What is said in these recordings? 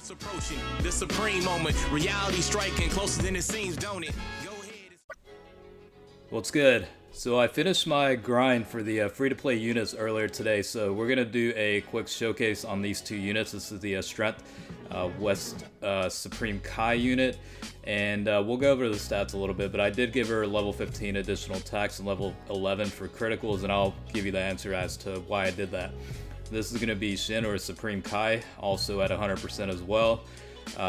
It's approaching the supreme moment. Reality striking closer than it seems, don't it? Go ahead. What's good? So I finished my grind for the free-to-play units earlier today, so we're going to do a quick showcase on these two units. This is the Strength West Supreme Kai unit, and we'll go over the stats a little bit, but I did give her level 15 additional attacks and level 11 for criticals, and I'll give you the answer as to why I did that. This is going to be Shin or Supreme Kai, also at 100% as well.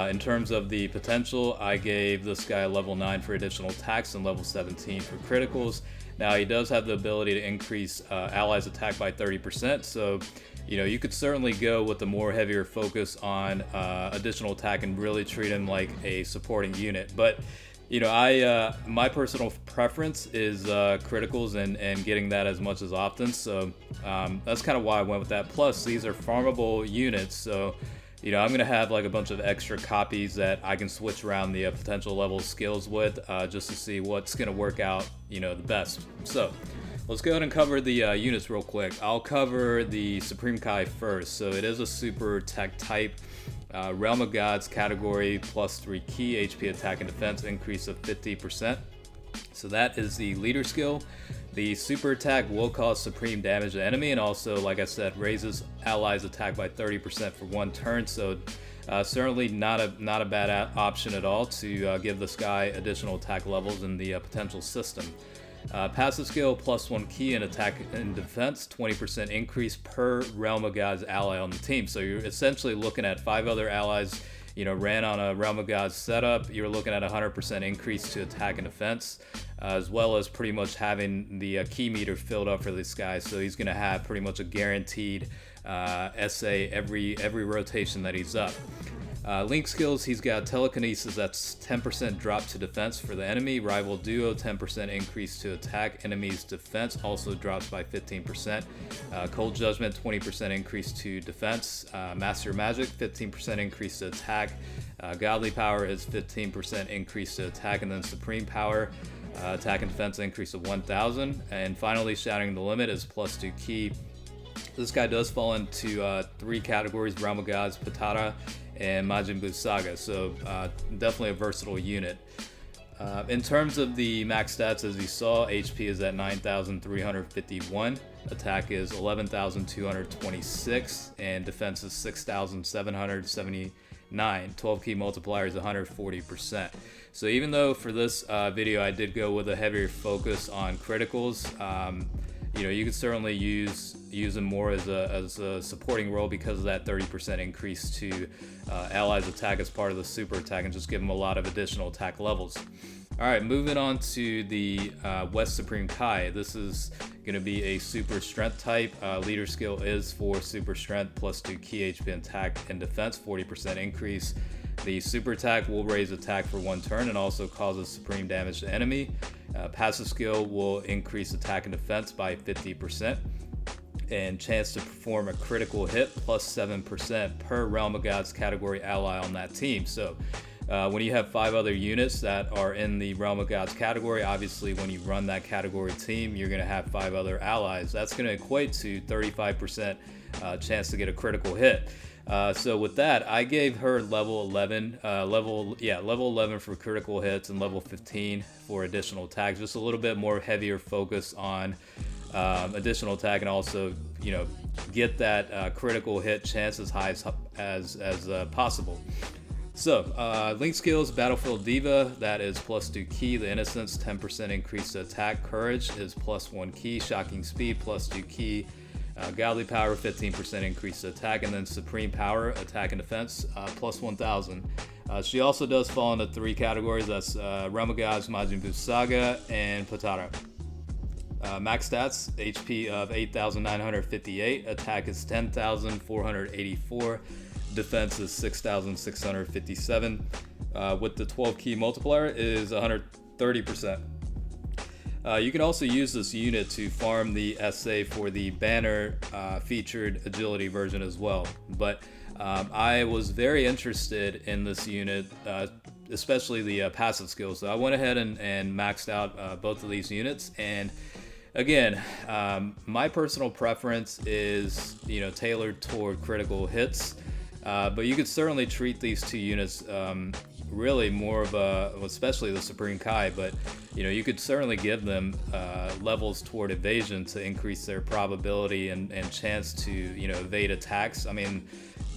In terms of the potential, I gave this guy level 9 for additional attacks and level 17 for criticals. Now he does have the ability to increase allies attack by 30%, so you could certainly go with a more heavier focus on additional attack and really treat him like a supporting unit. But my personal preference is criticals and getting that as much as often, so that's kind of why I went with that. Plus, these are farmable units, so I'm going to have like a bunch of extra copies that I can switch around the potential level skills with just to see what's going to work out, the best. So let's go ahead and cover the units real quick. I'll cover the Supreme Kai first. So it is a super tech type. Realm of Gods category, plus 3 key HP attack and defense, increase of 50%. So that is the leader skill. The super attack will cause supreme damage to the enemy, and also, like I said, raises allies attack by 30% for 1 turn. So certainly not a bad option at all to give this guy additional attack levels in the potential system. Passive skill, plus 1 key in attack and defense, 20% increase per Realm of Gods ally on the team. So you're essentially looking at 5 other allies, ran on a Realm of Gods setup. You're looking at 100% increase to attack and defense, as well as pretty much having the key meter filled up for this guy. So he's going to have pretty much a guaranteed SA every rotation that he's up. Link skills, he's got telekinesis, that's 10% drop to defense for the enemy. Rival duo, 10% increase to attack. Enemy's defense also drops by 15%. Cold judgment, 20% increase to defense. Master magic, 15% increase to attack. Godly power is 15% increase to attack, and then supreme power, attack and defense increase of 1000. And finally, shattering the limit is plus 2 key. This guy does fall into 3 categories: Realm of Gods, Patara, and Majin Buu Saga, so definitely a versatile unit. In terms of the max stats, as you saw, HP is at 9,351, attack is 11,226, and defense is 6,779. 12 key multiplier is 140%. So even though for this video I did go with a heavier focus on criticals, you could certainly use them more as a supporting role because of that 30% increase to allies attack as part of the super attack, and just give them a lot of additional attack levels. Alright, moving on to the West Supreme Kai. This is going to be a super strength type. Leader skill is for super strength, plus 2 key HP attack and defense, 40% increase. The super attack will raise attack for 1 turn and also causes supreme damage to enemy. Passive skill will increase attack and defense by 50%. And chance to perform a critical hit, plus 7% per Realm of Gods category ally on that team. So when you have 5 other units that are in the Realm of Gods category, obviously when you run that category team, you're going to have 5 other allies. That's going to equate to 35% chance to get a critical hit. So with that, I gave her level 11, level 11 for critical hits and level 15 for additional attacks. Just a little bit more heavier focus on additional attack, and also get that critical hit chance as high as possible. So link skills, Battlefield Diva, that is plus 2 key. The Innocence, 10% increase to attack. Courage is plus 1 key. Shocking Speed, plus 2 key. Godly Power, 15% increase to attack, and then Supreme Power, attack and defense, plus 1000. She also does fall into 3 categories. That's Realm of Gods, Majin Buu Saga, and Patara. Max stats, HP of 8,958, attack is 10,484, defense is 6,657. With the 12 key multiplier is 130%. You can also use this unit to farm the SA for the banner featured agility version as well. But I was very interested in this unit, especially the passive skills. So I went ahead and maxed out both of these units. And again, my personal preference is tailored toward critical hits. But you could certainly treat these two units really more of a, especially the Supreme Kai, but you could certainly give them levels toward evasion to increase their probability and chance to evade attacks. I mean,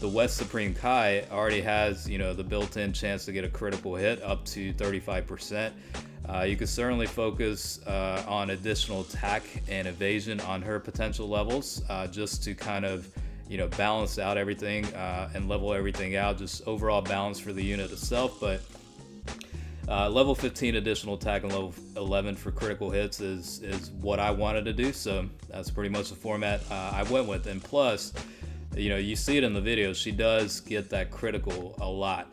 the West Supreme Kai already has the built-in chance to get a critical hit up to 35%. You could certainly focus on additional attack and evasion on her potential levels, just to kind of balance out everything and level everything out, just overall balance for the unit itself. But level 15 additional attack and level 11 for critical hits is what I wanted to do, so that's pretty much the format I went with. And plus, you see it in the video, she does get that critical a lot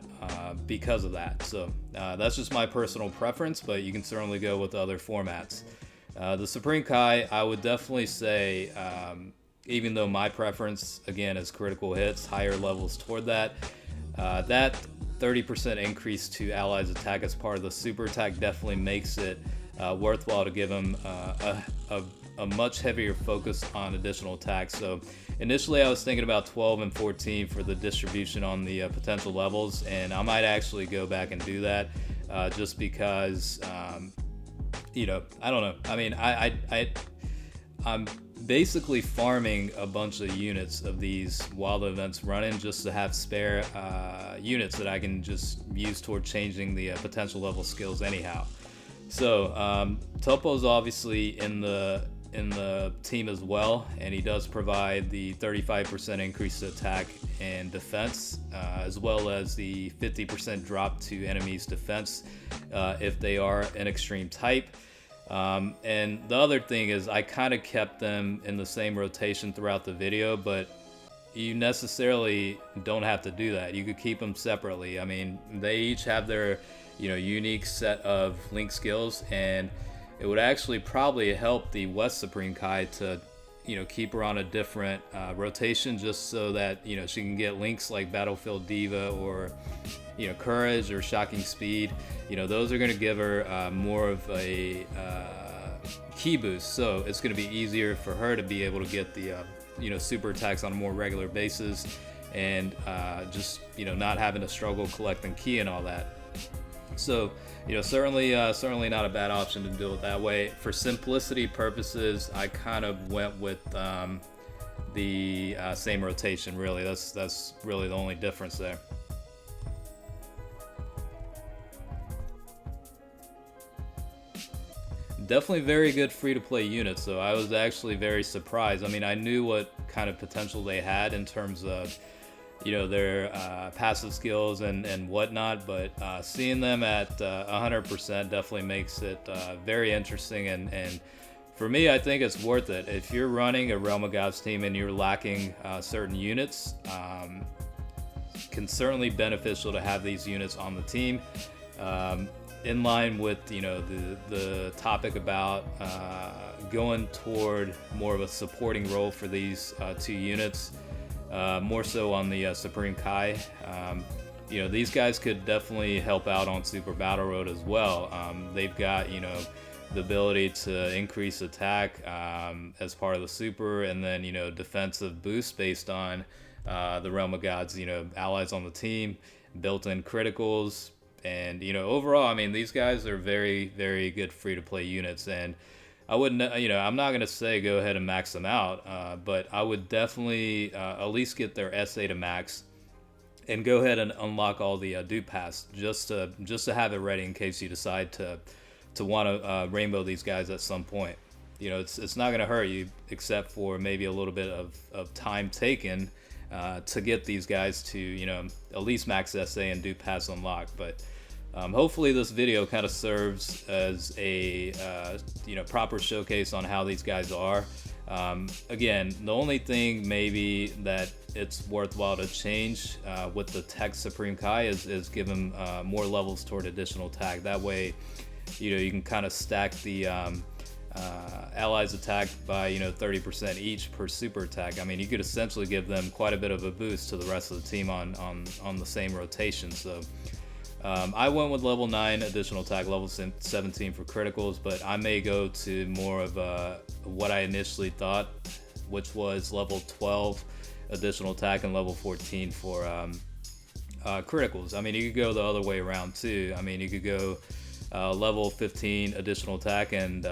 because of that. So that's just my personal preference, but you can certainly go with other formats. The Supreme Kai, I would definitely say, even though my preference again is critical hits, higher levels toward that, that 30% increase to allies attack as part of the super attack definitely makes it worthwhile to give them a much heavier focus on additional attacks. So initially I was thinking about 12 and 14 for the distribution on the potential levels, and I might actually go back and do that just because I don't know. I mean, I'm basically farming a bunch of units of these while the event's running, just to have spare units that I can just use toward changing the potential level skills anyhow. So Topo's obviously in the team as well, and he does provide the 35% increase to attack and defense, as well as the 50% drop to enemies' defense if they are an extreme type. And the other thing is I kind of kept them in the same rotation throughout the video, but you necessarily don't have to do that. You could keep them separately. I mean, they each have their unique set of link skills, and it would actually probably help the West Supreme Kai to keep her on a different rotation, just so that she can get links like Battlefield Diva or Courage or Shocking Speed. Those are going to give her more of a key boost, so it's going to be easier for her to be able to get the super attacks on a more regular basis, and just not having to struggle collecting key and all that. So certainly not a bad option to do it that way. For simplicity purposes, I kind of went with the same rotation. Really, that's really the only difference there. Definitely very good free-to-play units, so I was actually very surprised. I mean, I knew what kind of potential they had in terms of their passive skills and whatnot, but seeing them at 100% definitely makes it very interesting, and for me, I think it's worth it. If you're running a Realm of Gods team and you're lacking certain units, can certainly beneficial to have these units on the team. In line with the topic about going toward more of a supporting role for these two units, more so on the Supreme Kai. These guys could definitely help out on Super Battle Road as well. They've got the ability to increase attack as part of the super, and then defensive boost based on the Realm of Gods allies on the team, built-in criticals. And overall, I mean, these guys are very, very good free-to-play units, and I wouldn't, I'm not gonna say go ahead and max them out, but I would definitely at least get their SA to max, and go ahead and unlock all the dupe pass just to have it ready in case you decide to want to rainbow these guys at some point. It's not gonna hurt you, except for maybe a little bit of time taken to get these guys to at least max SA and dupe pass unlock. But hopefully this video kind of serves as a proper showcase on how these guys are. Again, the only thing maybe that it's worthwhile to change with the TEQ Supreme Kai is give him more levels toward additional attack. That way you can kind of stack the allies attack by 30% each per super attack. I mean, you could essentially give them quite a bit of a boost to the rest of the team on the same rotation. So I went with level 9 additional attack, level 17 for criticals, but I may go to more of what I initially thought, which was level 12 additional attack and level 14 for criticals. I mean, you could go the other way around too. I mean, you could go level 15 additional attack and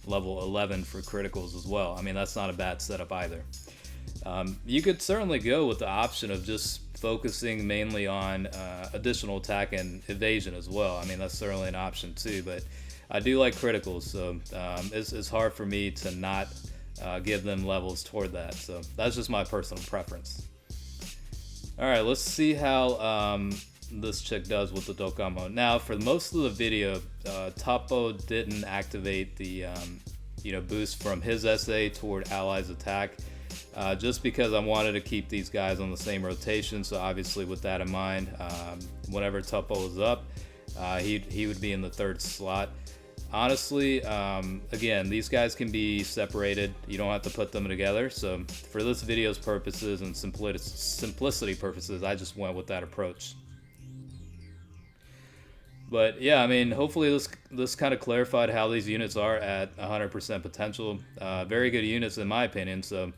level 11 for criticals as well. I mean, that's not a bad setup either. You could certainly go with the option of just focusing mainly on additional attack and evasion as well. I mean, that's certainly an option too, but I do like criticals, so it's hard for me to not give them levels toward that. So that's just my personal preference. Alright, let's see how this chick does with the Dokkan mode. Now, for most of the video, Toppo didn't activate the boost from his SA toward allies attack, just because I wanted to keep these guys on the same rotation. So obviously with that in mind, whenever Toppo was up, he would be in the third slot. Honestly, again, these guys can be separated. You don't have to put them together. So for this video's purposes and simplicity purposes, I just went with that approach. But yeah, I mean, hopefully this kind of clarified how these units are at 100% potential. Very good units in my opinion. So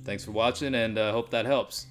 thanks for watching, and hope that helps.